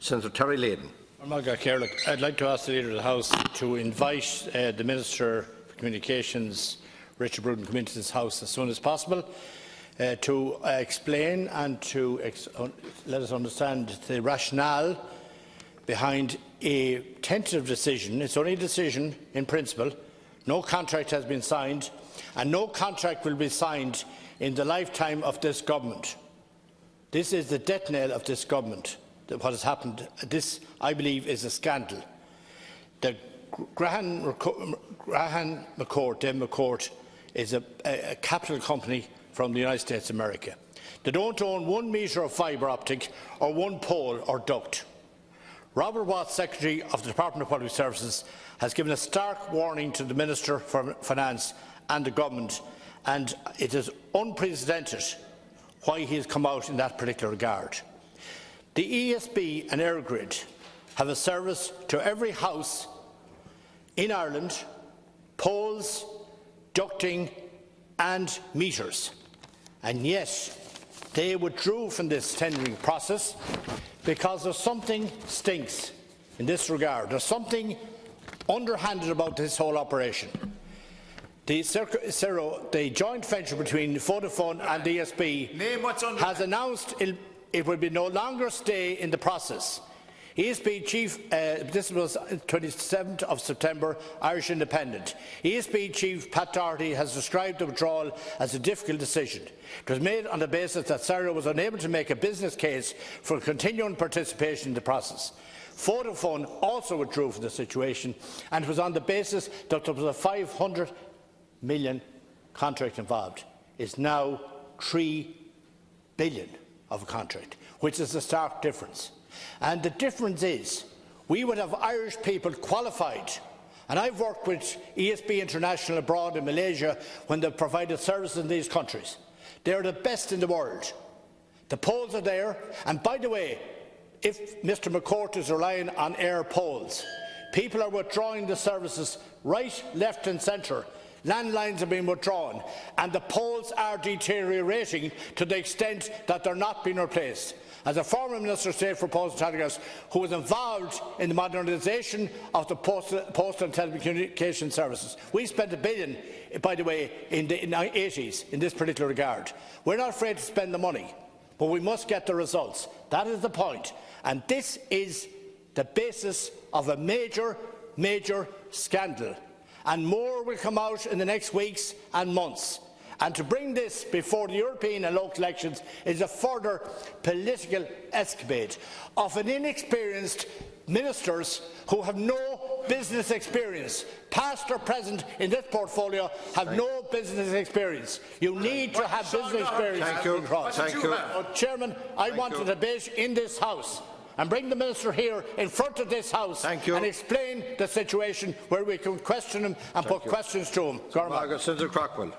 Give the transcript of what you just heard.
Senator Terry Leyden. I'd like to ask the Leader of the House to invite the Minister for Communications, Richard Bruton, to come into this House as soon as possible to explain and to let us understand the rationale behind a tentative decision. It's only a decision in principle. No contract has been signed, and no contract will be signed in the lifetime of this government. This is the death knell of this government. What has happened, this, I believe, is a scandal. The Graham McCourt is a capital company from the United States of America. They don't own 1 metre of fibre optic or 1 pole or duct. Robert Watts, Secretary of the Department of Public Services, has given a stark warning to the Minister for Finance and the Government, and it is unprecedented why he has come out in that particular regard. The ESB and EirGrid have a service to every house in Ireland, poles, ducting and meters, and yet they withdrew from this tendering process because there's something stinks in this regard. There's something underhanded about this whole operation. The joint venture between Vodafone and the ESB has announced it will be no longer stay in the process. ESB Chief, this was 27th of September, Irish Independent. ESB Chief Pat Doherty has described the withdrawal as a difficult decision. It was made on the basis that Sarah was unable to make a business case for continuing participation in the process. Vodafone also withdrew from the situation, and it was on the basis that there was a 500 million contract involved. It's now 3 billion of a contract, which is a stark difference. And the difference is we would have Irish people qualified, and I've worked with ESB International abroad in Malaysia when they've provided services in these countries. They are the best in the world. The poles are there, and by the way, if Mr McCourt is relying on air poles, people are withdrawing the services right, left and centre. Landlines are being withdrawn, and the poles are deteriorating to the extent that they're not being replaced. As a former Minister of State for Postal and Telegraphs who was involved in the modernisation of the postal and telecommunication services, we spent £1 billion, by the way, in the 80s in this particular regard. We're not afraid to spend the money, but we must get the results. That is the point, and this is the basis of a major scandal. And more will come out in the next weeks and months. And to bring this before the European and local elections is a further political escapade of an inexperienced ministers who have no business experience, past or present in this portfolio, have no business experience. You need to have business experience. Thank you. Chairman, I want a debate in this House and bring the Minister here in front of this House and explain the situation where we can question him and put questions to him. Senator Crockwell.